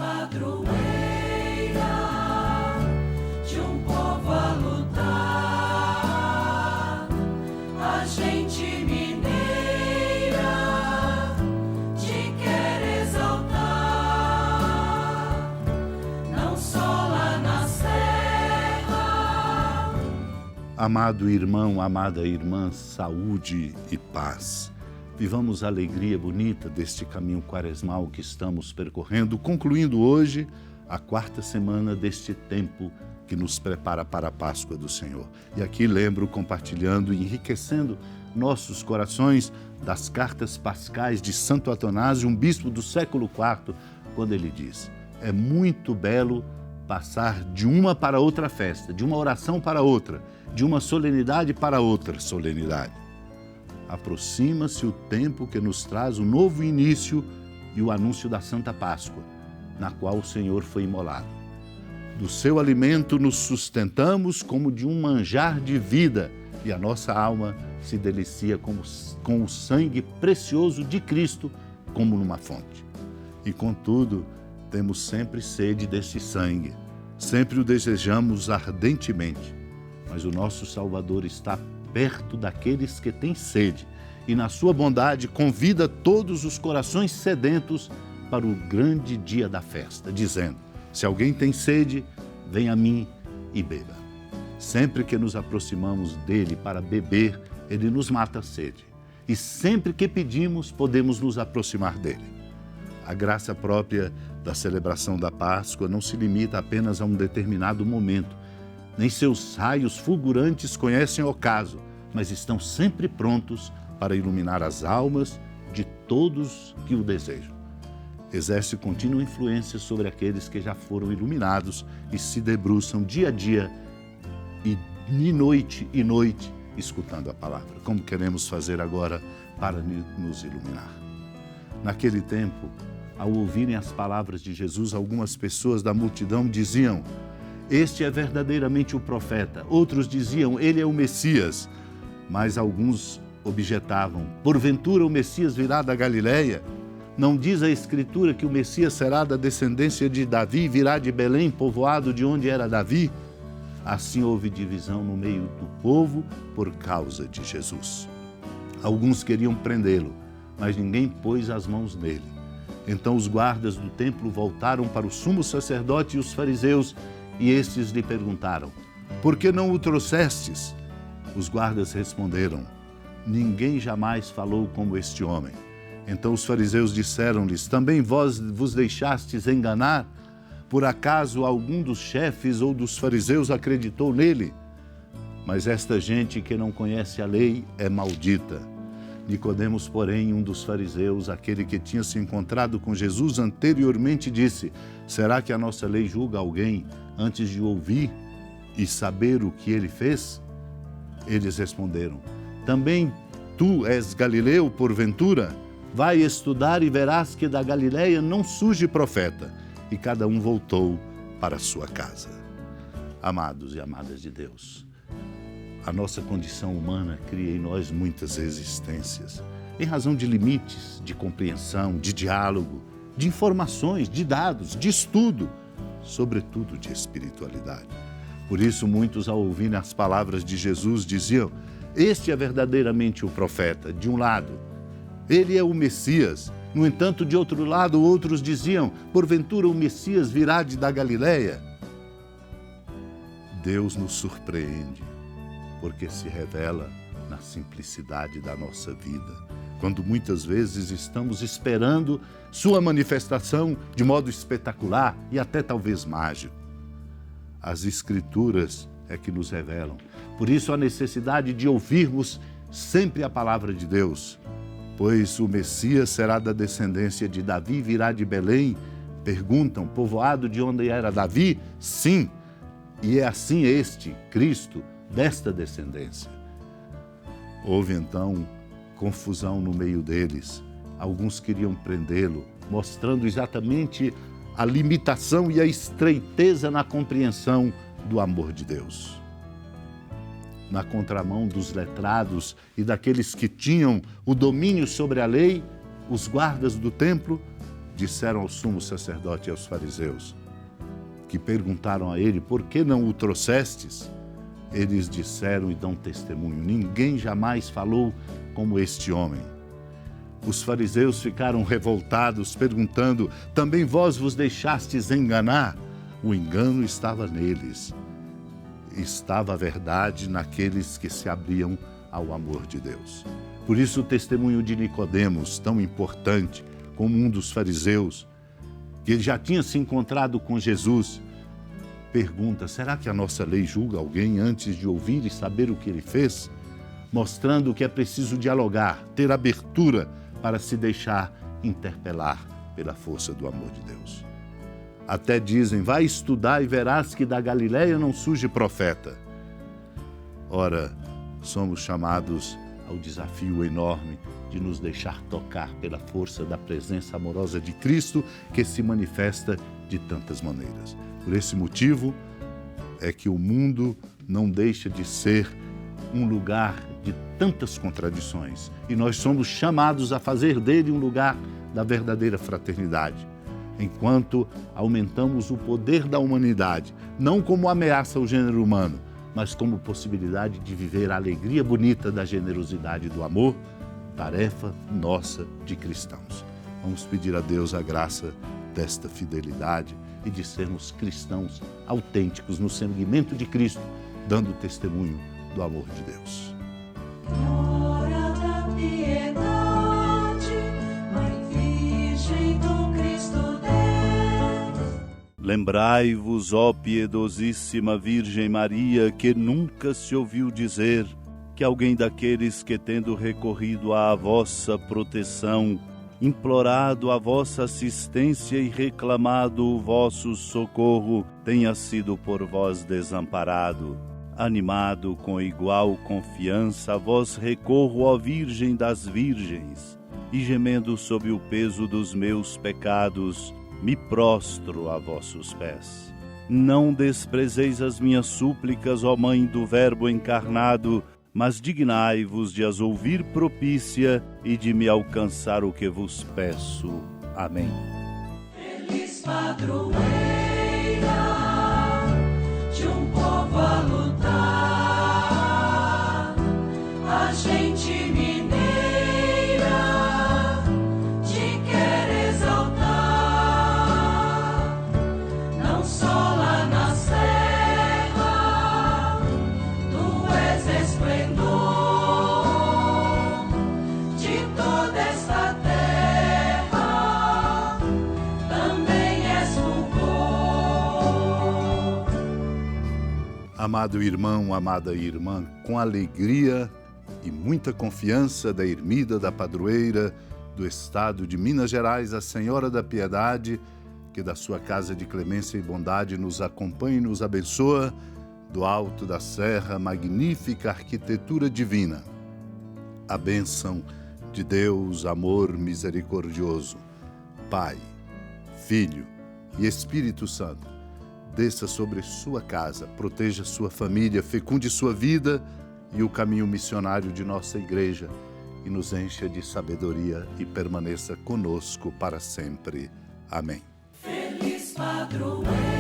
Padroeira de um povo a lutar, a gente mineira te quer exaltar, não só lá na serra. Amado irmão, amada irmã, saúde e paz. Vivamos a alegria bonita deste caminho quaresmal que estamos percorrendo, concluindo hoje a 4ª semana deste tempo que nos prepara para a Páscoa do Senhor. E aqui lembro, compartilhando e enriquecendo nossos corações das cartas pascais de Santo Atanásio, um bispo do século IV, quando ele diz: é muito belo passar de uma para outra festa, de uma oração para outra, de uma solenidade para outra solenidade. Aproxima-se o tempo que nos traz o novo início e o anúncio da Santa Páscoa, na qual o Senhor foi imolado. Do seu alimento nos sustentamos como de um manjar de vida, e a nossa alma se delicia com o sangue precioso de Cristo, como numa fonte. E contudo, temos sempre sede desse sangue, sempre o desejamos ardentemente, mas o nosso Salvador está perto daqueles que têm sede e, na sua bondade, convida todos os corações sedentos para o grande dia da festa, dizendo: se alguém tem sede, venha a mim e beba. Sempre que nos aproximamos dele para beber, ele nos mata a sede. E sempre que pedimos, podemos nos aproximar dele. A graça própria da celebração da Páscoa não se limita apenas a um determinado momento, nem seus raios fulgurantes conhecem o ocaso, mas estão sempre prontos para iluminar as almas de todos que o desejam. Exerce contínua influência sobre aqueles que já foram iluminados e se debruçam dia a dia e noite escutando a palavra, como queremos fazer agora para nos iluminar. Naquele tempo, ao ouvirem as palavras de Jesus, algumas pessoas da multidão diziam: este é verdadeiramente o profeta. Outros diziam: ele é o Messias. Mas alguns objetavam: porventura o Messias virá da Galileia? Não diz a Escritura que o Messias será da descendência de Davi, virá de Belém, povoado de onde era Davi? Assim houve divisão no meio do povo por causa de Jesus. Alguns queriam prendê-lo, mas ninguém pôs as mãos nele. Então os guardas do templo voltaram para o sumo sacerdote e os fariseus, e estes lhe perguntaram: por que não o trouxestes? Os guardas responderam: ninguém jamais falou como este homem. Então os fariseus disseram-lhes: também vós vos deixastes enganar? Por acaso algum dos chefes ou dos fariseus acreditou nele? Mas esta gente que não conhece a lei é maldita. Nicodemos, porém, um dos fariseus, aquele que tinha se encontrado com Jesus anteriormente, disse: será que a nossa lei julga alguém antes de ouvir e saber o que ele fez? Eles responderam: também tu és galileu, porventura? Vai estudar e verás que da Galileia não surge profeta. E cada um voltou para a sua casa. Amados e amadas de Deus, a nossa condição humana cria em nós muitas resistências, em razão de limites de compreensão, de diálogo, de informações, de dados, de estudo, sobretudo de espiritualidade. Por isso, muitos, ao ouvirem as palavras de Jesus, diziam: este é verdadeiramente o profeta. De um lado, ele é o Messias. No entanto, de outro lado, outros diziam: porventura o Messias virá da Galileia? Deus nos surpreende, porque se revela na simplicidade da nossa vida, quando muitas vezes estamos esperando sua manifestação de modo espetacular e até talvez mágico. As Escrituras é que nos revelam. Por isso a necessidade de ouvirmos sempre a palavra de Deus. Pois o Messias será da descendência de Davi, virá de Belém? Perguntam: povoado de onde era Davi? Sim, e é assim este, Cristo, desta descendência. Houve então confusão no meio deles. Alguns queriam prendê-lo, mostrando exatamente a limitação e a estreiteza na compreensão do amor de Deus. Na contramão dos letrados e daqueles que tinham o domínio sobre a lei, os guardas do templo disseram ao sumo sacerdote e aos fariseus, que perguntaram a ele, por que não o trouxestes? Eles disseram e dão testemunho, ninguém jamais falou como este homem. Os fariseus ficaram revoltados, perguntando, também vós vos deixastes enganar? O engano estava neles. Estava a verdade naqueles que se abriam ao amor de Deus. Por isso o testemunho de Nicodemos, tão importante como um dos fariseus, que ele já tinha se encontrado com Jesus, pergunta, será que a nossa lei julga alguém antes de ouvir e saber o que ele fez? Mostrando que é preciso dialogar, ter abertura para se deixar interpelar pela força do amor de Deus. Até dizem, vai estudar e verás que da Galileia não surge profeta. Ora, somos chamados ao desafio enorme de nos deixar tocar pela força da presença amorosa de Cristo, que se manifesta de tantas maneiras. Por esse motivo é que o mundo não deixa de ser um lugar de tantas contradições. E nós somos chamados a fazer dele um lugar da verdadeira fraternidade, enquanto aumentamos o poder da humanidade, não como ameaça ao gênero humano, mas como possibilidade de viver a alegria bonita da generosidade e do amor, tarefa nossa de cristãos. Vamos pedir a Deus a graça desta fidelidade e de sermos cristãos autênticos no seguimento de Cristo, dando testemunho do amor de Deus. Hora da piedade, Mãe Virgem do Cristo Deus. Lembrai-vos, ó piedosíssima Virgem Maria, que nunca se ouviu dizer que alguém daqueles que, tendo recorrido à vossa proteção, implorado a vossa assistência e reclamado o vosso socorro, tenha sido por vós desamparado. Animado com igual confiança, a vós recorro, ó Virgem das Virgens, e gemendo sob o peso dos meus pecados, me prostro a vossos pés. Não desprezeis as minhas súplicas, ó Mãe do Verbo encarnado, mas dignai-vos de as ouvir propícia e de me alcançar o que vos peço. Amém. Feliz padroeira de um povo a lutar, a gente mineira te quer exaltar, não só lá na serra, tu és esplendor de toda esta terra, também és fulgor. Amado irmão, amada irmã, com alegria e muita confiança da ermida, da padroeira do estado de Minas Gerais, a Senhora da Piedade, que da sua casa de clemência e bondade nos acompanha e nos abençoa, do alto da serra, magnífica arquitetura divina. A bênção de Deus, amor misericordioso, Pai, Filho e Espírito Santo, desça sobre sua casa, proteja sua família, fecunde sua vida e o caminho missionário de nossa igreja e nos encha de sabedoria e permaneça conosco para sempre. Amém. Feliz padroeira